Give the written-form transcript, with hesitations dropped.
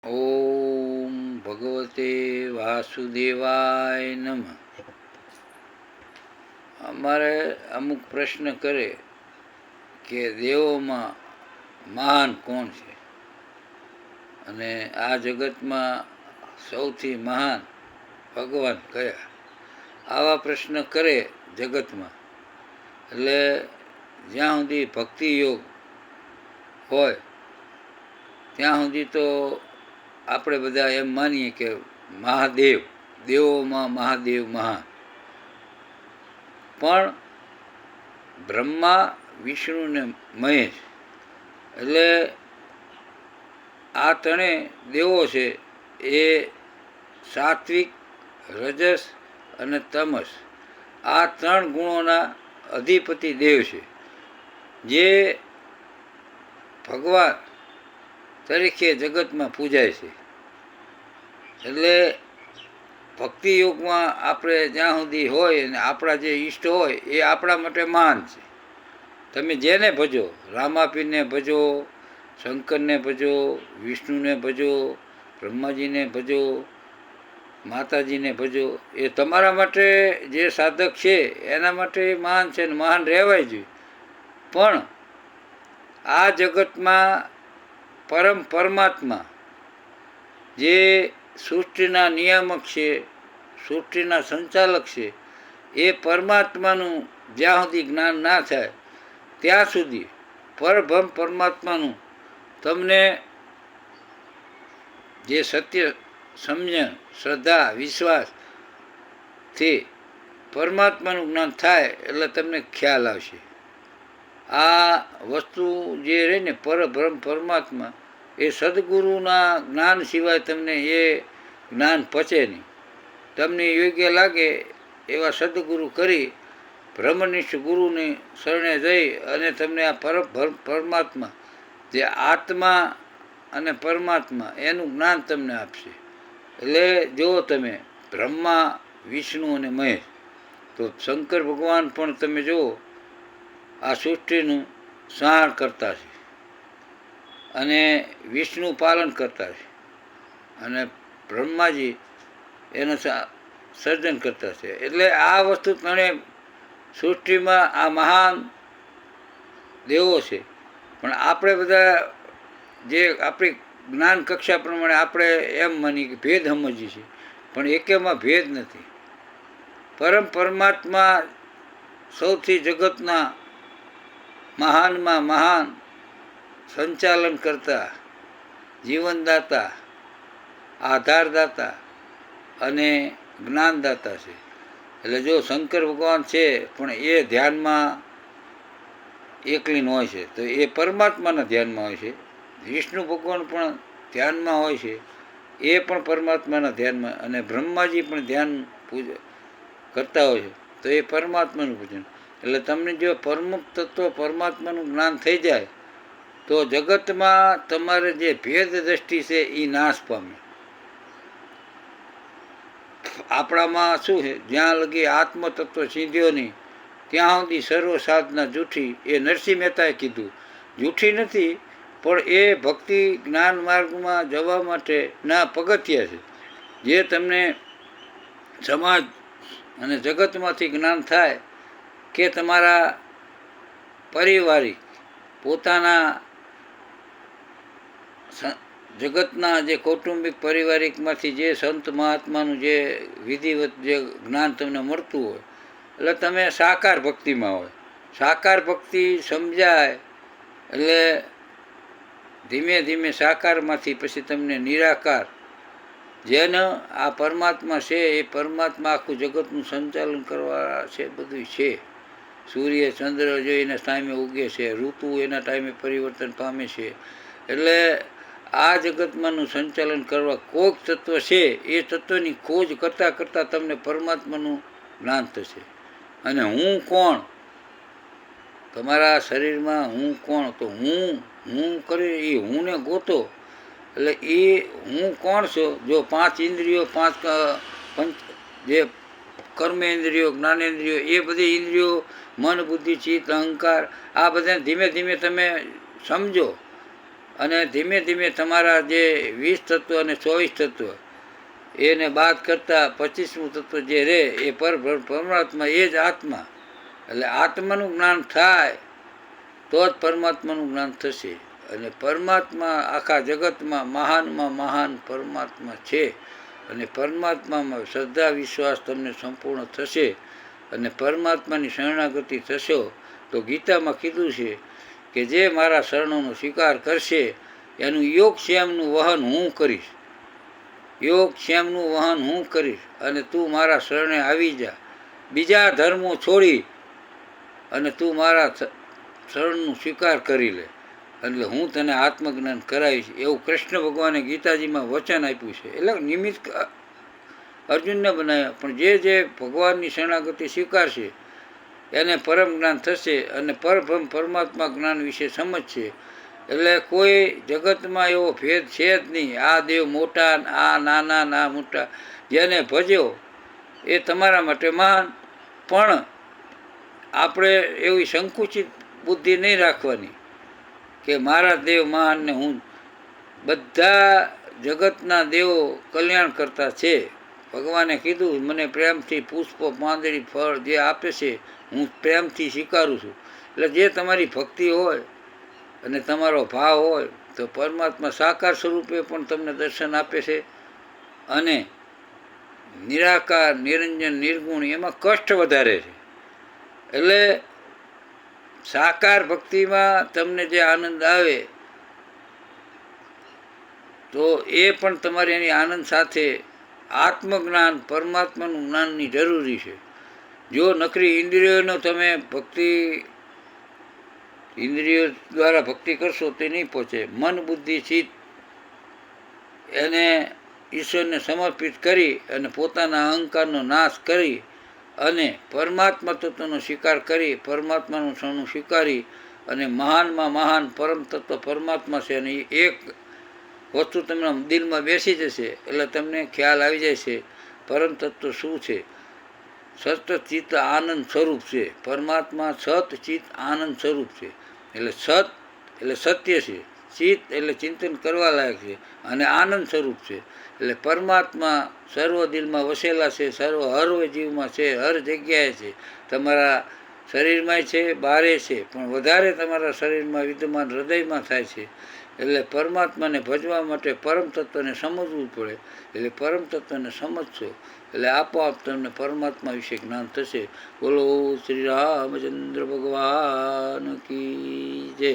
ઓમ ભગવતે વાસુદેવાય નમઃ. અમારે અમુક પ્રશ્ન કરે કે દેવોમાં મહાન કોણ છે અને આ જગતમાં સૌથી મહાન ભગવાન કયા, આવા પ્રશ્ન કરે જગતમાં. એટલે જ્યાં સુધી ભક્તિ યોગ હોય ત્યાં સુધી તો આપણે બધા એમ માનીએ કે મહાદેવ, દેવોમાં મહાદેવ મહાન. પણ બ્રહ્મા, વિષ્ણુ ને મહેશ એટલે આ ત્રણેય દેવો છે એ સાત્વિક, રજસ અને તમસ આ ત્રણ ગુણોના અધિપતિ દેવ છે, જે ભગવાન તરીકે જગતમાં પૂજાય છે. એટલે ભક્તિ યોગમાં આપણે જ્યાં સુધી હોય અને આપણા જે ઈષ્ટ હોય એ આપણા માટે મહાન છે. તમે જેને ભજો, રામાપીરને ભજો, શંકરને ભજો, વિષ્ણુને ભજો, બ્રહ્માજીને ભજો, માતાજીને ભજો, એ તમારા માટે જે સાધક છે એના માટે મહાન છે ને મહાન રહેવાય જોઈએ. પણ આ જગતમાં પરમ પરમાત્મા જે સૃષ્ટિના નિયામક છે, સૃષ્ટિના સંચાલક છે, એ પરમાત્માનું જ્યાં સુધી જ્ઞાન ના થાય ત્યાં સુધી પરબ્રહ્મ પરમાત્માનું તમને જે સત્ય સમજણ, શ્રદ્ધા, વિશ્વાસથી પરમાત્માનું જ્ઞાન થાય એટલે તમને ખ્યાલ આવશે. આ વસ્તુ જે રહે ને પરબ્રહ્મ પરમાત્મા, એ સદગુરુના જ્ઞાન સિવાય તમને એ જ્ઞાન પચે નહીં. તમને યોગ્ય લાગે એવા સદગુરુ કરી બ્રહ્મનિષ્ઠ ગુરુની શરણે જઈ અને તમને આ પરમાત્મા જે આત્મા અને પરમાત્મા એનું જ્ઞાન તમને આપશે. એટલે જો તમે બ્રહ્મા, વિષ્ણુ અને મહેશ, તો શંકર ભગવાન પણ તમે જુઓ આ સૃષ્ટિનું સંહાર કરતા છે અને વિષ્ણુ પાલન કરતા છે અને બ્રહ્માજી એનું સર્જન કરતા છે. એટલે આ વસ્તુ ત્રણેય સૃષ્ટિમાં આ મહાન દેવો છે. પણ આપણે બધા જે આપણી જ્ઞાન કક્ષા પ્રમાણે આપણે એમ માની કે ભેદ સમજીએ છીએ, પણ એકેમાં ભેદ નથી. પરમ પરમાત્મા સૌથી જગતના મહાનમાં મહાન સંચાલન કરતા, જીવનદાતા, આધારદાતા અને જ્ઞાનદાતા છે. એટલે જો શંકર ભગવાન છે પણ એ ધ્યાનમાં એકલીન હોય છે તો એ પરમાત્માના ધ્યાનમાં હોય છે. વિષ્ણુ ભગવાન પણ ધ્યાનમાં હોય છે, એ પણ પરમાત્માના ધ્યાનમાં, અને બ્રહ્માજી પણ ધ્યાન કરતા હોય છે તો એ પરમાત્માનું પૂજન. એટલે તમને જો પરમુખ તત્વ પરમાત્માનું જ્ઞાન થઈ જાય તો જગતમાં તમારે જે ભેદ દ્રષ્ટિ છે એ નાશ પામે. આપણામાં શું છે, જ્યાં લગી આત્મતત્વ સિંધ્યો નહીં ત્યાં સુધી સર્વ સાધના જૂઠી. એ નરસિંહ મહેતાએ કીધું, જૂઠી નથી પણ એ ભક્તિ જ્ઞાન માર્ગમાં જવા માટેના પગથિયા છે. જે તમને સમાજ અને જગતમાંથી જ્ઞાન થાય કે તમારા પારિવારિક પોતાના જગતના જે કૌટુંબિક પારિવારિકમાંથી જે સંત મહાત્માનું જે વિધિવત જે જ્ઞાન તમને મળતું હોય એટલે તમે સાકાર ભક્તિમાં હોય. સાકાર ભક્તિ સમજાય એટલે ધીમે ધીમે સાકારમાંથી પછી તમને નિરાકાર, જેનો આ પરમાત્મા છે એ પરમાત્મા આખું જગતનું સંચાલન કરવા છે, બધું છે. સૂર્ય ચંદ્ર જો એના ટાઈમે ઉગે છે, ઋતુ એના ટાઈમે પરિવર્તન પામે છે. એટલે આ જગતમાંનું સંચાલન કરવા કોઈક તત્વ છે, એ તત્વની ખોજ કરતાં કરતાં તમને પરમાત્માનું જ્ઞાન થશે. અને હું કોણ, તમારા શરીરમાં હું કોણ, તો હું કરી એ હુંને ગોતો. એટલે એ હું કોણ છો, જો પાંચ ઇન્દ્રિયો, પંચ જે કર્મેન્દ્રિયો, જ્ઞાનેન્દ્રિયો, એ બધી ઇન્દ્રિયો, મન, બુદ્ધિ, ચિત્ત, અહંકાર, આ બધાને ધીમે ધીમે તમે સમજો અને ધીમે ધીમે તમારા જે 20 તત્વ અને 24 તત્વ એને બાદ કરતાં 25મું તત્વ જે રહે એ પરમાત્મા એ જ આત્મા. એટલે આત્માનું જ્ઞાન થાય તો જ પરમાત્માનું જ્ઞાન થશે. અને પરમાત્મા આખા જગતમાં મહાનમાં મહાન પરમાત્મા છે. અને પરમાત્મામાં શ્રદ્ધા વિશ્વાસ તમને સંપૂર્ણ થશે અને પરમાત્માની શરણાગતિ થશો તો ગીતામાં કીધું છે કે જે મારા શરણોનો સ્વીકાર કરશે એનું યોગક્ષેમનું વહન હું કરીશ. યોગક્ષેમનું વહન હું કરીશ અને તું મારા શરણે આવી જા. બીજા ધર્મો છોડી અને તું મારા શરણનું સ્વીકાર કરી લે એટલે હું તને આત્મજ્ઞાન કરાવીશ. એવું કૃષ્ણ ભગવાને ગીતાજીમાં વચન આપ્યું છે. એટલે નિમિત્ત અર્જુનને બનાવ્યા, પણ જે ભગવાનની શરણાગતિ સ્વીકારશે એને પરમ જ્ઞાન થશે અને પરબ્રહ્મ પરમાત્મા જ્ઞાન વિશે સમજશે. એટલે કોઈ જગતમાં એવો ભેદ છે જ નહીં. આ દેવ મોટા, આ નાના, ના મોટા. જેને ભજ્યો એ તમારા માટે મહાન. પણ આપણે એવી સંકુચિત બુદ્ધિ નહીં રાખવાની કે મારા દેવ મહાન ને હું. બધા જગતના દેવો કલ્યાણ કરતા છે. ભગવાને કીધું મને પ્રેમથી પુષ્પ, પાંદડી, ફળ જે આપે છે હું પ્રેમથી સ્વીકારું છું. એટલે જે તમારી ભક્તિ હોય અને તમારો ભાવ હોય તો પરમાત્મા સાકાર સ્વરૂપે પણ તમને દર્શન આપે છે. અને નિરાકાર, નિરંજન, નિર્ગુણ એમાં કષ્ટ વધારે છે. એટલે સાકાર ભક્તિમાં તમને જે આનંદ આવે તો એ પણ તમારે એની આનંદ સાથે આત્મજ્ઞાન પરમાત્માનું જ્ઞાનની જરૂરી છે. જો નકરી ઇન્દ્રિયોનો તમે ભક્તિ ઇન્દ્રિયો દ્વારા ભક્તિ કરશો તે નહીં પહોંચે. મન, બુદ્ધિ, ચિત્ત એને ઈશ્વરને સમર્પિત કરી અને પોતાના અહંકારનો નાશ કરી અને પરમાત્મા તત્વનો સ્વીકાર કરી પરમાત્માનું શરણું સ્વીકારી અને મહાનમાં મહાન પરમ તત્વ પરમાત્મા છે. અને એક વસ્તુ તમને દિલમાં બેસી જશે એટલે તમને ખ્યાલ આવી જાય છે પરમ તત્વ શું છે. સત ચિત્ત આનંદ સ્વરૂપ છે. પરમાત્મા સત ચિત્ત આનંદ સ્વરૂપ છે. એટલે સત એટલે સત્ય છે, ચિત્ત એટલે ચિંતન કરવા લાયક છે અને આનંદ સ્વરૂપ છે. એટલે પરમાત્મા સર્વ દિલમાં વસેલા છે, સર્વ હર જીવમાં છે, હર જગ્યાએ છે. તમારા શરીરમાં છે, બારે છે, પણ વધારે તમારા શરીરમાં વિદ્યમાન હૃદયમાં થાય છે. એટલે પરમાત્માને ભજવા માટે પરમ તત્વને સમજવું પડે. એટલે પરમ તત્વને સમજશો એટલે આપોઆપ તમને પરમાત્મા વિશે જ્ઞાન થશે. બોલો શ્રી રામચંદ્ર ભગવાન કી જય.